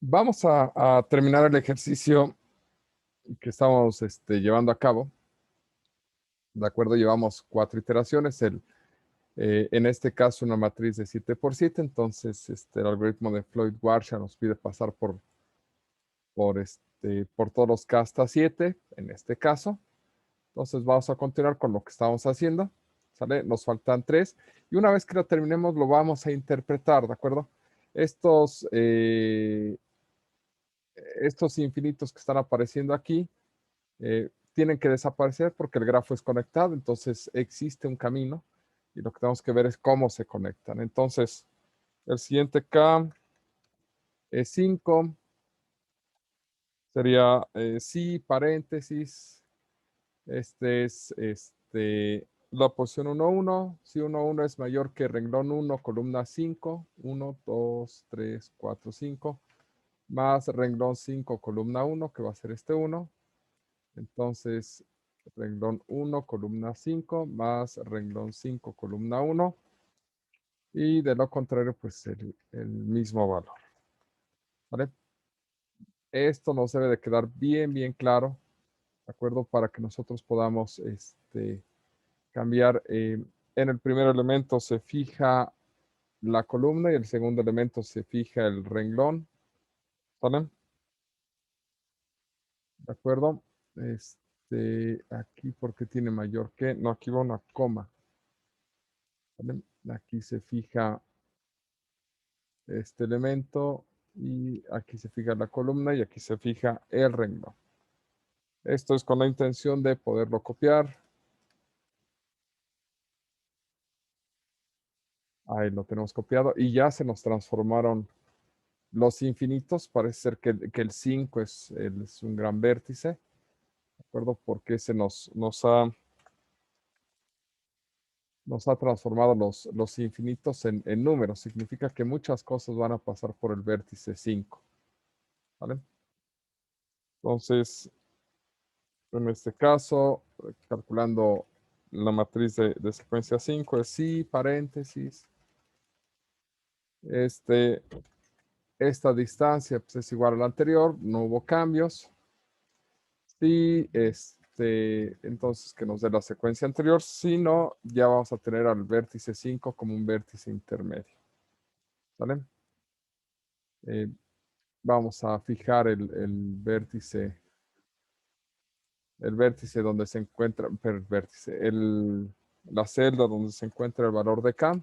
Vamos a terminar el ejercicio que estamos llevando a cabo. De acuerdo, llevamos 4 iteraciones. En este caso, una matriz de 7 por 7. Entonces, el algoritmo de Floyd-Warshall nos pide pasar por todos los K hasta 7, en este caso. Entonces, vamos a continuar con lo que estamos haciendo. ¿Sale? Nos faltan 3. Y una vez que lo terminemos, lo vamos a interpretar, ¿de acuerdo? Estos infinitos que están apareciendo aquí tienen que desaparecer porque el grafo es conectado, entonces existe un camino y lo que tenemos que ver es cómo se conectan. Entonces, el siguiente K es 5, sería si paréntesis, este es la posición 1, 1, si 1, 1 es mayor que renglón 1, columna 5, 1, 2, 3, 4, 5, más renglón 5, columna 1, que va a ser este 1. Entonces, renglón 1, columna 5, más renglón 5, columna 1. Y de lo contrario, pues el mismo valor. ¿Vale? Esto nos debe de quedar bien, bien claro, ¿de acuerdo? Para que nosotros podamos cambiar. En el primer elemento se fija la columna y el segundo elemento se fija el renglón. ¿Vale? ¿De acuerdo? Aquí porque tiene mayor que, no, aquí va una coma. ¿Vale? Aquí se fija este elemento y aquí se fija la columna y aquí se fija el renglón. Esto es con la intención de poderlo copiar. Ahí lo tenemos copiado y ya se nos transformaron los infinitos. Parece ser que el 5 es un gran vértice, ¿de acuerdo? Porque nos ha transformado los infinitos en números. Significa que muchas cosas van a pasar por el vértice 5. ¿Vale? Entonces, en este caso, calculando la matriz de secuencia 5, es si, paréntesis, esta distancia pues, es igual a la anterior, no hubo cambios. Si, entonces que nos dé la secuencia anterior, si no, ya vamos a tener al vértice 5 como un vértice intermedio. ¿Vale? Vamos a fijar el vértice donde se encuentra, la celda donde se encuentra el valor de K, de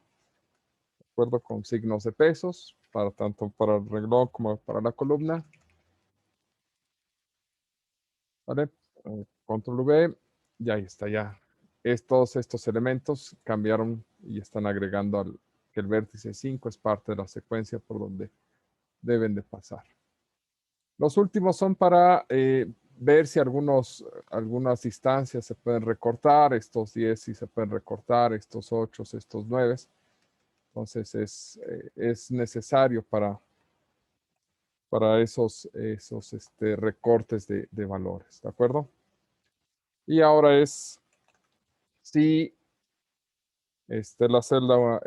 acuerdo con signos de pesos, tanto para el renglón como para la columna. ¿Vale? Control V, y ahí está ya. Todos estos elementos cambiaron y están agregando que el vértice 5 es parte de la secuencia por donde deben de pasar. Los últimos son para ver si algunas distancias se pueden recortar, estos 10 sí se pueden recortar, estos 8, estos 9. Entonces es necesario para esos recortes de valores, ¿de acuerdo? Y ahora es si la celda,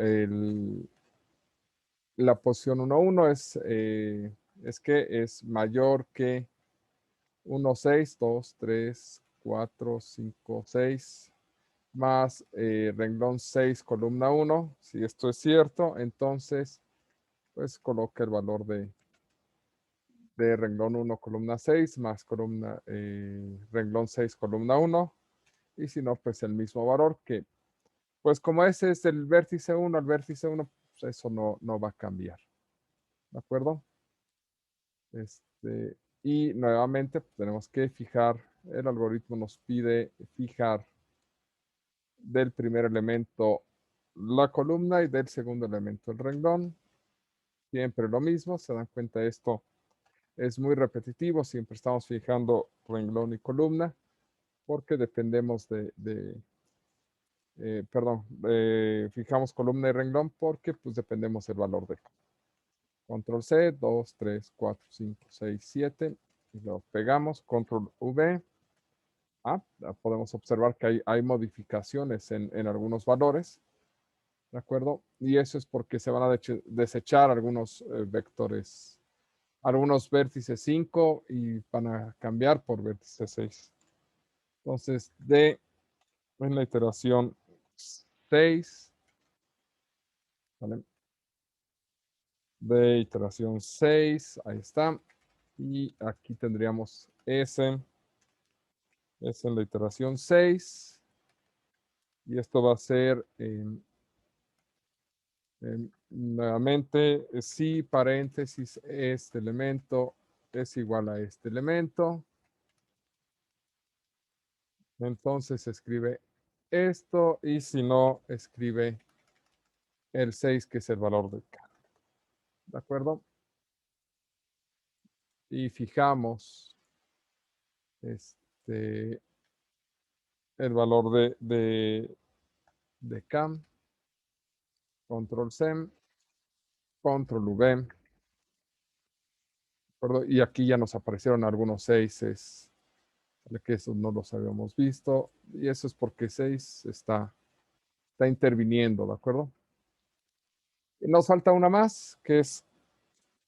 la posición 1, 1 es que es mayor que 1, 6, 2, 3, 4, 5, 6, más renglón 6, columna 1. Si esto es cierto, entonces, pues coloca el valor de renglón 1, columna 6, más renglón 6, columna 1. Y si no, pues el mismo valor que, pues como ese es el vértice 1, el vértice 1, pues eso no va a cambiar. ¿De acuerdo? Y nuevamente pues, tenemos que fijar, el algoritmo nos pide fijar del primer elemento la columna y del segundo elemento el renglón. Siempre lo mismo, se dan cuenta, esto es muy repetitivo, siempre estamos fijando renglón y columna porque dependemos fijamos columna y renglón porque pues dependemos del valor de control C, 2, 3, 4, 5, 6, 7 y lo pegamos, control V. Podemos observar que hay modificaciones en algunos valores, ¿de acuerdo? Y eso es porque se van a desechar algunos vectores algunos vértices 5 y van a cambiar por vértices 6. Entonces, D en la iteración 6, ¿vale? De iteración 6, ahí está. Y aquí tendríamos S en la iteración 6. Y esto va a ser nuevamente, si paréntesis, este elemento es igual a este elemento. Entonces se escribe esto y si no, escribe el 6, que es el valor de K. ¿De acuerdo? Y fijamos el valor de K. Control C, Control V. ¿De acuerdo? Y aquí ya nos aparecieron algunos 6, que eso no los habíamos visto. Y eso es porque 6 está interviniendo, ¿de acuerdo? Y nos falta una más, que es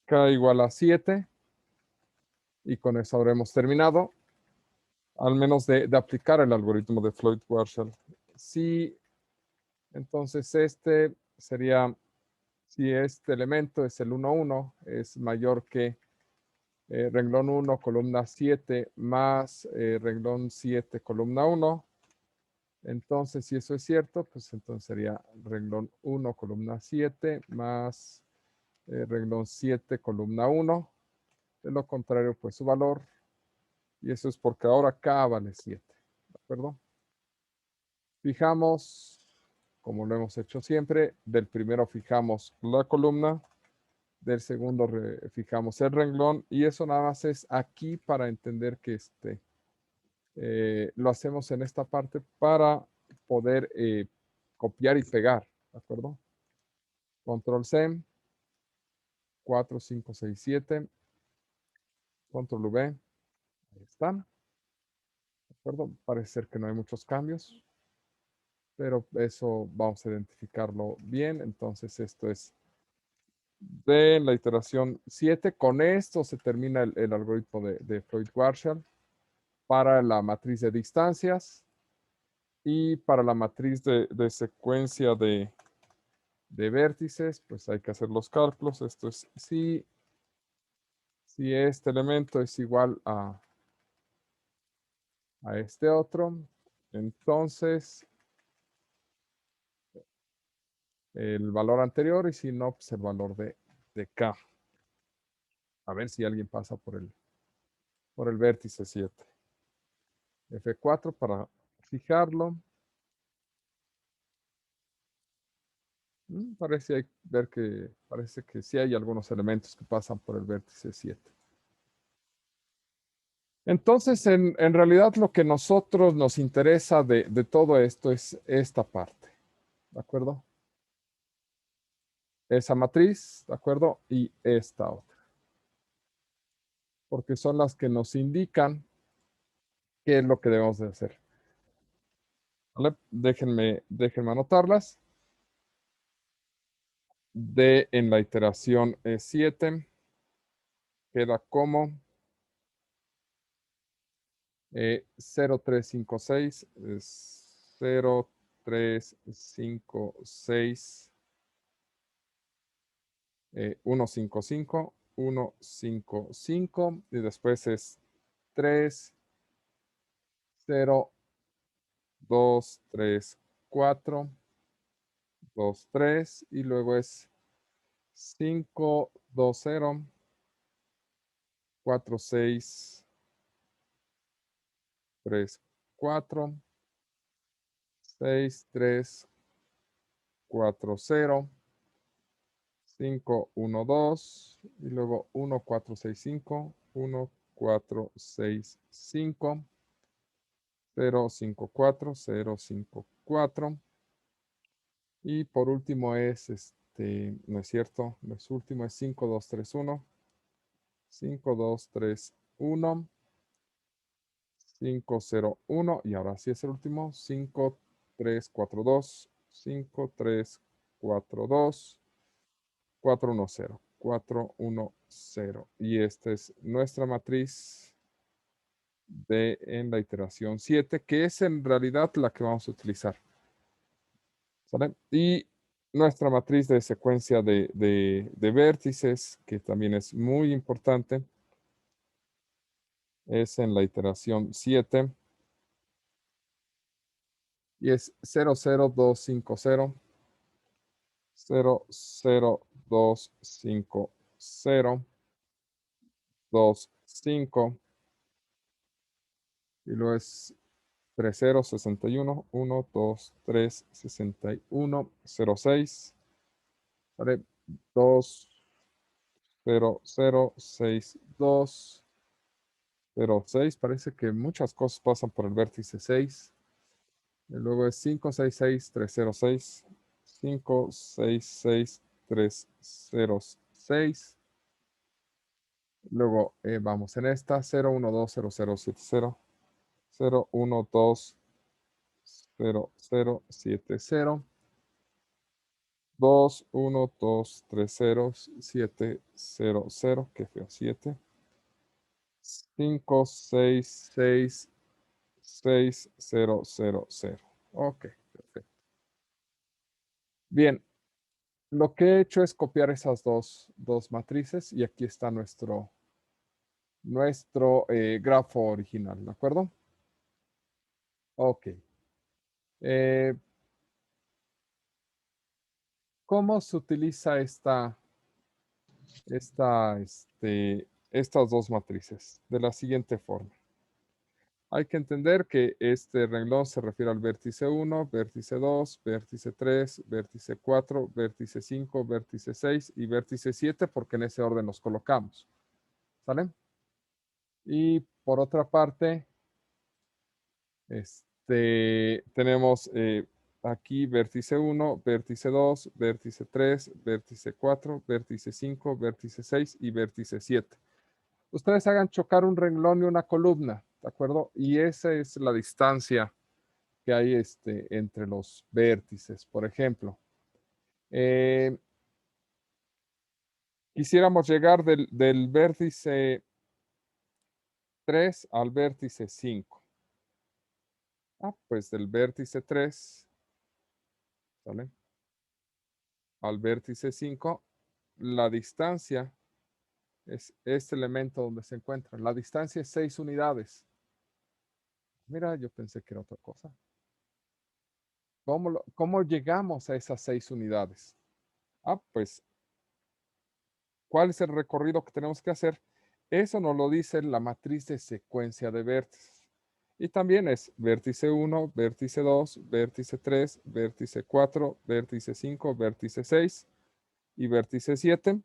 K igual a 7. Y con eso habremos terminado, al menos de aplicar el algoritmo de Floyd-Warshall. Si entonces este sería, si este elemento es el 1, 1, es mayor que renglón 1, columna 7, más renglón 7, columna 1. Entonces, si eso es cierto, pues entonces sería renglón 1, columna 7, más renglón 7, columna 1. De lo contrario, pues su valor. Y eso es porque ahora K vale 7. ¿De acuerdo? Fijamos, como lo hemos hecho siempre, del primero fijamos la columna, del segundo fijamos el renglón, y eso nada más es aquí para entender que lo hacemos en esta parte para poder copiar y pegar, ¿de acuerdo? Control C, 4, 5, 6, 7, Control V, ahí están, ¿de acuerdo? Parece ser que no hay muchos cambios, pero eso vamos a identificarlo bien. Entonces esto es de la iteración 7. Con esto se termina el algoritmo de Floyd-Warshall para la matriz de distancias y para la matriz de secuencia de vértices, pues hay que hacer los cálculos. Esto es si este elemento es igual a este otro, entonces el valor anterior, y si no, pues el valor de K. A ver si alguien pasa por el vértice 7. F4 para fijarlo. Parece que sí hay algunos elementos que pasan por el vértice 7. Entonces, en realidad lo que nosotros nos interesa de todo esto es esta parte, ¿de acuerdo? Esa matriz, ¿de acuerdo? Y esta otra. Porque son las que nos indican qué es lo que debemos de hacer. ¿Vale? Déjenme anotarlas. D en la iteración 7 queda como 0356, 0356, 155, 155, y después es 3, 0, 2, 3, 4, 2, 3, y luego es 5, 2, 0, 4, 6, 3, 4, 6, 3, 4, 0, 5, 1, 2, y luego 1, 4, 6, 5, 1, 4, 6, 5, 0, 5, 4, 0, 5, 4. Y por último es, no es cierto, no es último, es 5, 2, 3, 1, 5, 2, 3, 1, 5, 0, 1, y ahora sí es el último, 5, 3, 4, 2, 5, 3, 4, 2, 4, 1, 0, 4, 1, 0. Y esta es nuestra matriz en la iteración 7, que es en realidad la que vamos a utilizar. ¿Sale? Y nuestra matriz de secuencia de vértices, que también es muy importante, es en la iteración 7. Y es 00250, 00250, 25, y luego es 30, 61, 1, 2, 3, 61, 06, ¿vale? 2, 0, 0, 6, 2, 0, 6. Parece que muchas cosas pasan por el vértice 6. Y luego es 5, 6, 6, 3, 0, 6. 5, 6, 6, 3, 0, 6. Luego vamos en esta 0, 1, 2, 0, 0, 7, 0. 0, 1, 2, 0, 0, 7, 0. 2, 1, 2, 3 ceros, 7, 0, 0, qué feo, 7. 5, 6, 6, 6, 0, 0, 0. Ok, perfecto. Bien, lo que he hecho es copiar esas dos matrices y aquí está nuestro grafo original, ¿de acuerdo? Ok. ¿Cómo se utiliza estas dos matrices? De la siguiente forma. Hay que entender que este renglón se refiere al vértice 1, vértice 2, vértice 3, vértice 4, vértice 5, vértice 6 y vértice 7, porque en ese orden los colocamos. ¿Sale? Y por otra parte, tenemos aquí vértice 1, vértice 2, vértice 3, vértice 4, vértice 5, vértice 6 y vértice 7. Ustedes hagan chocar un renglón y una columna, ¿de acuerdo? Y esa es la distancia que hay entre los vértices. Por ejemplo, quisiéramos llegar del vértice 3 al vértice 5. Pues del vértice 3, ¿vale? Al vértice 5, la distancia es este elemento donde se encuentra. La distancia es 6 unidades. Mira, yo pensé que era otra cosa. ¿Cómo llegamos a esas 6 unidades? Pues, ¿cuál es el recorrido que tenemos que hacer? Eso nos lo dice la matriz de secuencia de vértices. Y también es vértice 1, vértice 2, vértice 3, vértice 4, vértice 5, vértice 6 y vértice 7.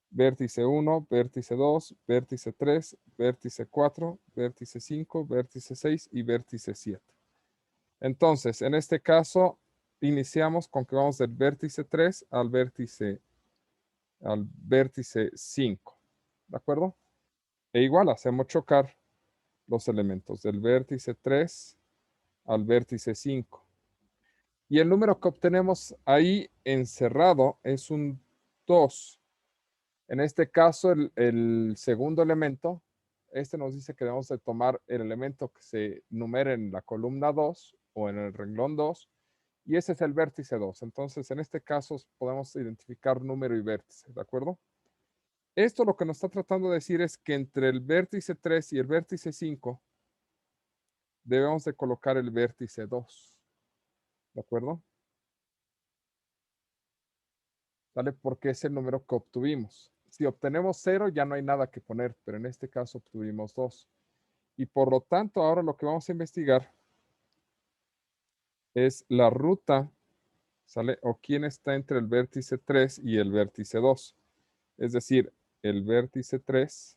Vértice 1, vértice 2, vértice 3, vértice 4, vértice 5, vértice 6 y vértice 7. Entonces, en este caso, iniciamos con que vamos del vértice 3 al vértice 5. ¿De acuerdo? E igual hacemos chocar los elementos del vértice 3 al vértice 5. Y el número que obtenemos ahí encerrado es un 2. En este caso, el segundo elemento, nos dice que debemos de tomar el elemento que se numere en la columna 2 o en el renglón 2, y ese es el vértice 2. Entonces, en este caso, podemos identificar número y vértice, ¿de acuerdo? Esto lo que nos está tratando de decir es que entre el vértice 3 y el vértice 5 debemos de colocar el vértice 2, ¿de acuerdo? ¿Vale? Porque es el número que obtuvimos. Si obtenemos 0, ya no hay nada que poner, pero en este caso obtuvimos 2. Y por lo tanto, ahora lo que vamos a investigar es la ruta, ¿sale? O quién está entre el vértice 3 y el vértice 2. Es decir, el vértice 3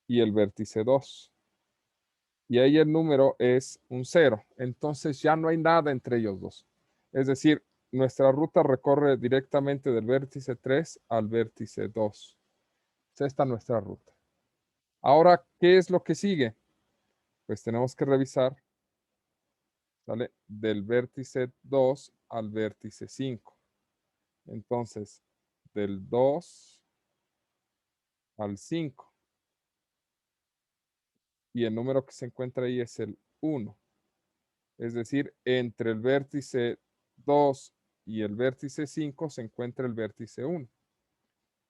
y el vértice 2. Y ahí el número es un 0. Entonces ya no hay nada entre ellos dos. Es decir, nuestra ruta recorre directamente del vértice 3 al vértice 2. Esta es nuestra ruta. Ahora, ¿qué es lo que sigue? Pues tenemos que revisar, ¿sale? Del vértice 2 al vértice 5. Entonces, del 2 al 5. Y el número que se encuentra ahí es el 1. Es decir, entre el vértice 2 y el vértice 5 se encuentra el vértice 1.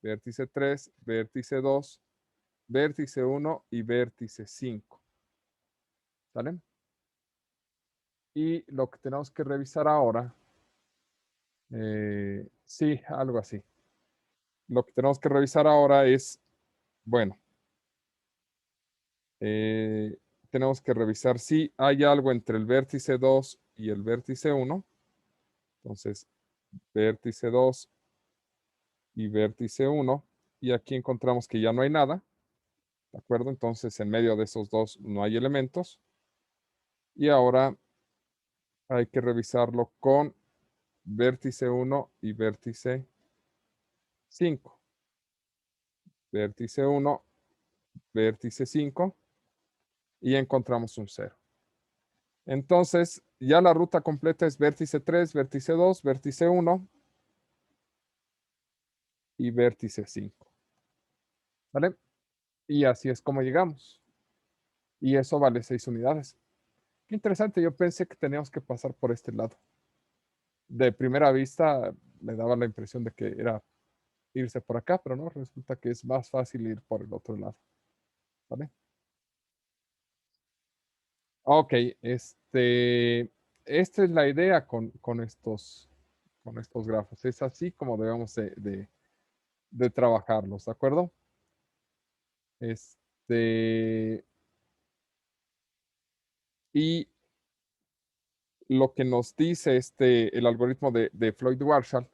Vértice 3, vértice 2, vértice 1 y vértice 5. ¿Sale? Y lo que tenemos que revisar ahora, sí, algo así. Lo que tenemos que revisar ahora es, bueno, tenemos que revisar si hay algo entre el vértice 2 y el vértice 1. Entonces, vértice 2 y vértice 1. Y aquí encontramos que ya no hay nada. ¿De acuerdo? Entonces, en medio de esos dos no hay elementos. Y ahora hay que revisarlo con vértice 1 y vértice 5. Vértice 1, vértice 5. Y encontramos un 0. Entonces, ya la ruta completa es vértice 3, vértice 2, vértice 1 y vértice 5. ¿Vale? Y así es como llegamos. Y eso vale 6 unidades. Qué interesante, yo pensé que teníamos que pasar por este lado. De primera vista me daba la impresión de que era irse por acá, pero no, resulta que es más fácil ir por el otro lado. ¿Vale? Ok, esta es la idea con estos grafos. Es así como debemos de trabajarlos, ¿de acuerdo? Y lo que nos dice el algoritmo de Floyd-Warshall,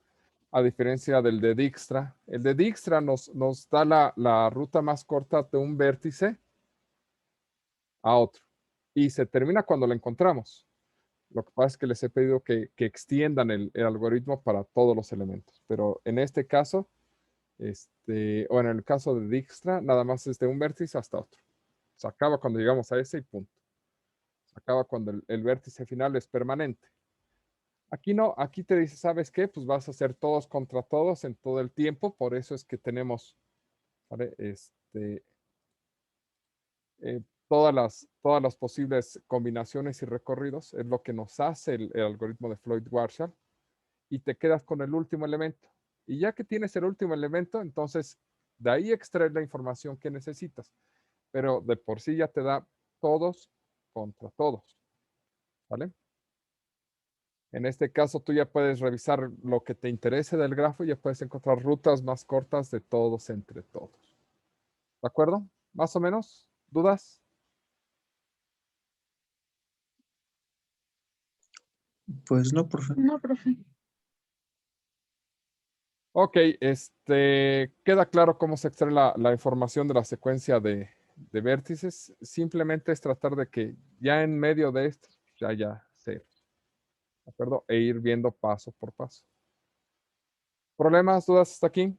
a diferencia del de Dijkstra, el de Dijkstra nos da la ruta más corta de un vértice a otro. Y se termina cuando lo encontramos. Lo que pasa es que les he pedido que extiendan el algoritmo para todos los elementos. Pero en este caso, o en el caso de Dijkstra, nada más es de un vértice hasta otro. Se acaba cuando llegamos a ese y punto. Se acaba cuando el vértice final es permanente. Aquí no, aquí te dice, ¿sabes qué? Pues vas a hacer todos contra todos en todo el tiempo. Por eso es que tenemos, ¿vale? Todas las posibles combinaciones y recorridos. Es lo que nos hace el algoritmo de Floyd-Warshall. Y te quedas con el último elemento. Y ya que tienes el último elemento, entonces de ahí extraes la información que necesitas. Pero de por sí ya te da todos contra todos. ¿Vale? En este caso, tú ya puedes revisar lo que te interese del grafo y ya puedes encontrar rutas más cortas de todos entre todos. ¿De acuerdo? ¿Más o menos? ¿Dudas? Pues no, profe. No, profe. Ok, queda claro cómo se extrae la información de la secuencia de vértices. Simplemente es tratar de que ya en medio de esto ya haya cero. ¿De acuerdo? E ir viendo paso por paso. ¿Problemas, dudas hasta aquí?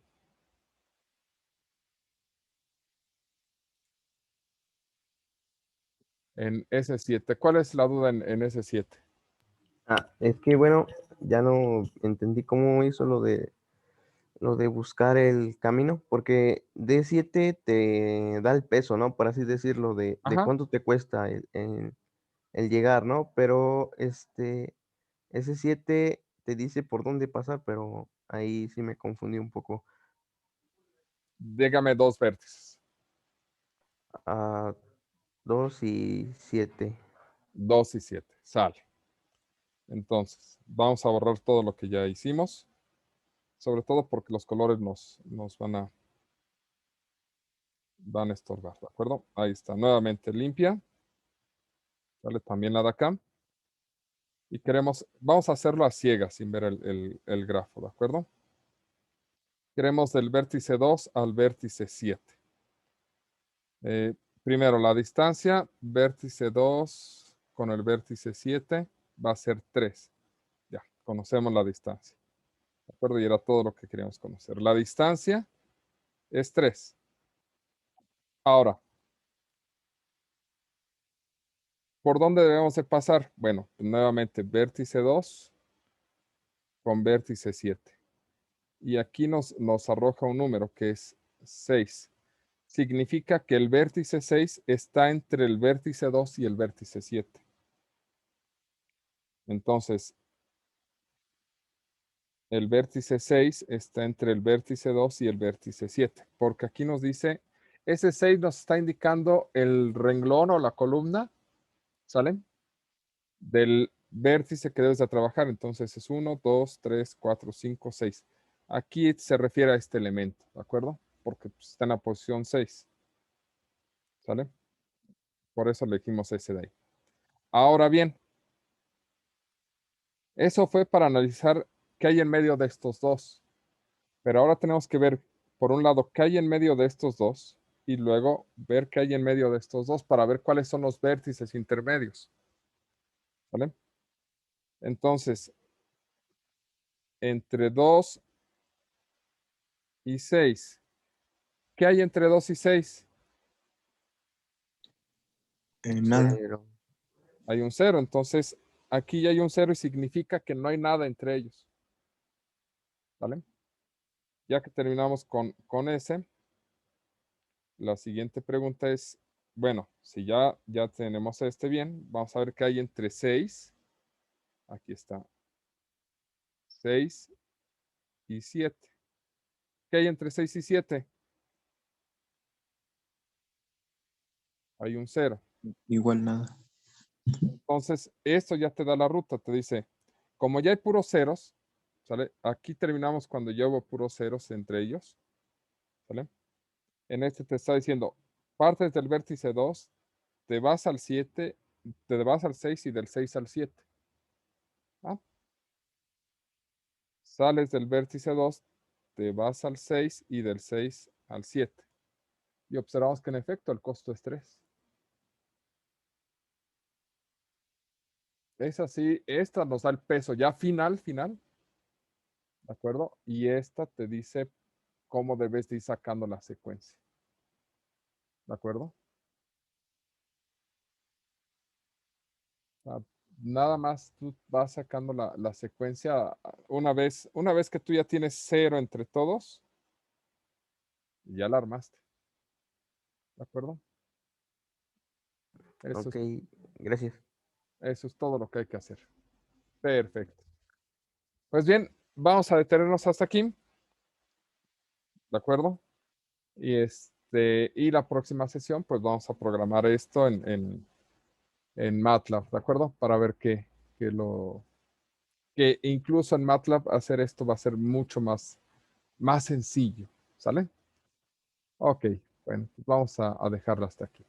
En S7. ¿Cuál es la duda en S7? Es que bueno, ya no entendí cómo hizo lo de buscar el camino, porque D7 te da el peso, ¿no? Por así decirlo, de Ajá. cuánto te cuesta el llegar, ¿no? Pero S7 te dice por dónde pasar, pero ahí sí me confundí un poco. Dígame dos vértices. 2 y 7. 2 y 7. Sale. Entonces, vamos a borrar todo lo que ya hicimos. Sobre todo porque los colores nos van a estorbar, ¿de acuerdo? Ahí está, nuevamente limpia. Sale también la de acá. Y vamos a hacerlo a ciegas, sin ver el grafo, ¿de acuerdo? Queremos del vértice 2 al vértice 7. Primero, la distancia, vértice 2 con el vértice 7 va a ser 3. Ya, conocemos la distancia. ¿De acuerdo? Y era todo lo que queríamos conocer. La distancia es 3. Ahora, ¿por dónde debemos de pasar? Bueno, nuevamente vértice 2 con vértice 7. Y aquí nos arroja un número que es 6. significa que el vértice 6 está entre el vértice 2 y el vértice 7. Entonces, el vértice 6 está entre el vértice 2 y el vértice 7, porque aquí nos dice, ese 6 nos está indicando el renglón o la columna, ¿sale? Del vértice que debes de trabajar. Entonces es 1, 2, 3, 4, 5, 6. Aquí se refiere a este elemento, ¿de acuerdo? Porque pues, está en la posición 6, ¿sale? Por eso elegimos ese de ahí. Ahora bien, eso fue para analizar qué hay en medio de estos dos. Pero ahora tenemos que ver, por un lado, qué hay en medio de estos dos y luego ver qué hay en medio de estos dos para ver cuáles son los vértices intermedios. ¿Vale? Entonces, entre 2 y 6. ¿Qué hay entre 2 y 6? Nada. 0. Hay un 0. Entonces, aquí ya hay un 0 y significa que no hay nada entre ellos. ¿Vale? Ya que terminamos con ese, la siguiente pregunta es, bueno, si ya tenemos este bien, vamos a ver qué hay entre 6. Aquí está. 6 y 7. ¿Qué hay entre 6 y 7? Hay un 0. Igual nada. Entonces, esto ya te da la ruta. Te dice, como ya hay puros ceros, ¿sale? Aquí terminamos cuando ya hubo puros ceros entre ellos, ¿sale? En este te está diciendo, partes del vértice 2, te vas al 7, te vas al 6 y del 6 al 7. ¿Ah? Sales del vértice 2, te vas al 6 y del 6 al 7. Y observamos que en efecto el costo es 3. Es así, esta nos da el peso ya final, ¿de acuerdo? Y esta te dice cómo debes de ir sacando la secuencia, ¿de acuerdo? Nada más tú vas sacando la secuencia una vez que tú ya tienes 0 entre todos, ya la armaste, ¿de acuerdo? Eso Ok, gracias. eso es todo lo que hay que hacer. Perfecto. Pues bien, vamos a detenernos hasta aquí, ¿de acuerdo? Y la próxima sesión, pues vamos a programar esto en MATLAB, ¿de acuerdo? Para ver que incluso en MATLAB hacer esto va a ser mucho más sencillo, ¿sale? Ok, bueno, pues vamos a dejarlo hasta aquí.